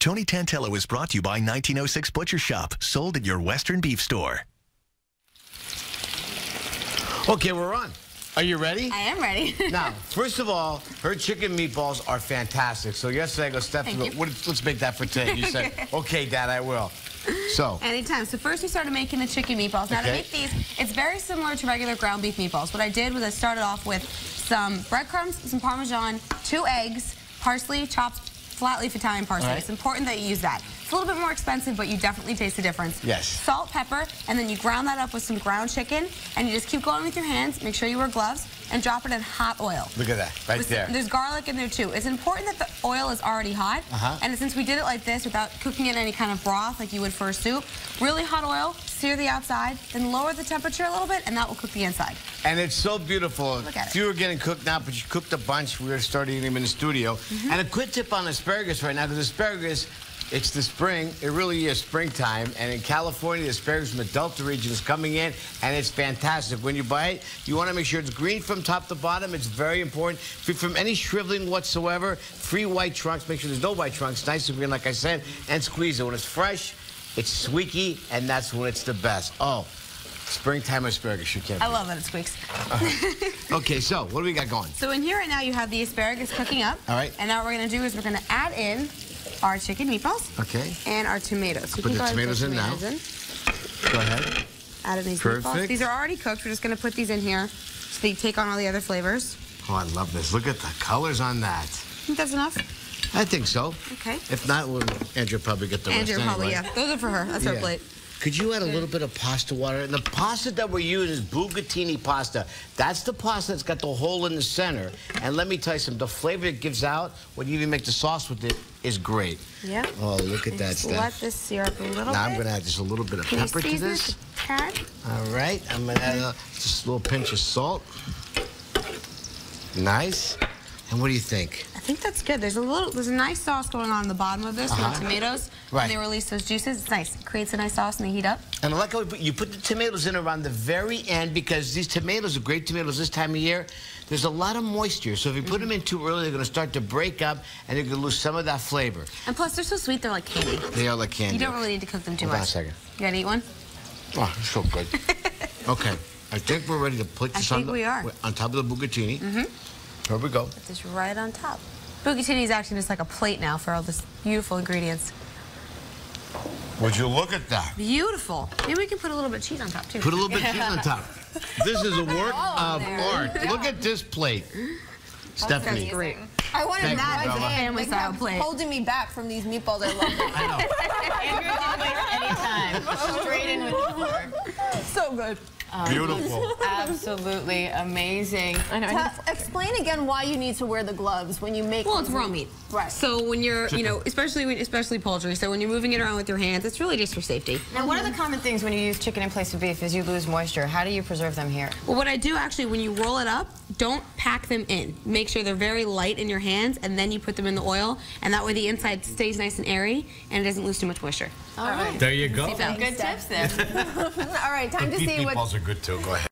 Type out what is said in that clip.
Tony Tantillo is brought to you by 1906 Butcher Shop, sold at your Western Beef Store. Okay, we're on. Are you ready? I am ready. Now, first of all, her chicken meatballs are fantastic. So yesterday I go, Steph, let's make that for today. You said, okay, Dad, I will. So. Anytime. So first we started making the chicken meatballs. Now to make these, it's very similar to regular ground beef meatballs. What I did was I started off with some breadcrumbs, some Parmesan, 2 eggs, parsley, chopped flat leaf Italian parsley. It's important that you use that. It's a little bit more expensive, but you definitely taste the difference. Yes. Salt, pepper, and then you ground that up with some ground chicken, and you just keep going with your hands. Make sure you wear gloves, and drop it in hot oil. Look at that, right there. There's garlic in there too. It's important that the oil is already hot, and since we did it like this without cooking it in any kind of broth like you would for a soup, really hot oil, sear the outside, then lower the temperature a little bit, and that will cook the inside. And it's so beautiful. Look at it. Few are getting cooked now, but you cooked a bunch. We were starting eating them in the studio. And a quick tip on asparagus right now, because asparagus, it's the spring. It really is springtime. And in California, the asparagus from the Delta region is coming in, and it's fantastic. When you buy it, you want to make sure it's green from top to bottom. It's very important. Free from any shriveling whatsoever. Free white trunks. Make sure there's no white trunks. Nice and green, like I said. And squeeze it. When it's fresh, it's squeaky, and that's when it's the best. Oh, springtime asparagus. You can't. I love that it squeaks. Okay, so what do we got going? So in here right now, you have the asparagus cooking up. All right. And now what we're going to do is we're going to add in our chicken meatballs. Okay. And our tomatoes. So put the tomatoes in now. Go ahead. Add in these meatballs. These are already cooked. We're just going to put these in here so they take on all the other flavors. Oh, I love this. Look at the colors on that. Think that's enough? I think so. Okay. If not, Andrew will probably get the rest Andrew probably, yeah. Those are for her. That's her plate. Could you add a little bit of pasta water? And the pasta that we're using is bucatini pasta. That's the pasta that's got the hole in the center. And let me tell you something, the flavor it gives out when you even make the sauce with it is great. Yeah. Oh, look at that stuff. Let this sear up a little bit. Now I'm going to add just a little bit of pepper to this. All right. I'm going to add just a little pinch of salt. Nice. And what do you think? I think that's good. There's a nice sauce going on in the bottom of this with the tomatoes. When they release those juices, it's nice. It creates a nice sauce and they heat up. And I like how you put the tomatoes in around the very end, because these tomatoes are great tomatoes this time of year. There's a lot of moisture, so if you put them in too early, they're going to start to break up, and you're going to lose some of that flavor. And plus, they're so sweet, they're like candy. They are like candy. You don't really need to cook them too much. Hold on a second. You got to eat one? Oh, it's so good. Okay, I think we're ready to put this on top of the bucatini. Here we go. Put this right on top. Bucatini is actually just like a plate now for all this beautiful ingredients. Would you look at that? Beautiful. Maybe we can put a little bit of cheese on top, too. Put a little bit of cheese on top. This is a work of art. Look at this plate. Stephanie. That's great. I wanted that as a family style plate. Holding me back from these meatballs. I love them. I know. Anytime. Straight in with the fork. So good. Beautiful. Absolutely amazing. I know. Explain again why you need to wear the gloves when you make. Well, it's raw meat. Right. So when you're, especially poultry, so when you're moving it around with your hands, it's really just for safety. Now, one of the common things when you use chicken in place of beef is you lose moisture. How do you preserve them here? Well, what I do actually, when you roll it up, don't pack them in. Make sure they're very light in your hands, and then you put them in the oil, and that way the inside stays nice and airy, and it doesn't lose too much moisture. All right. There you go. Good tips there. All right, time to see what. Meatballs are good too. Go ahead.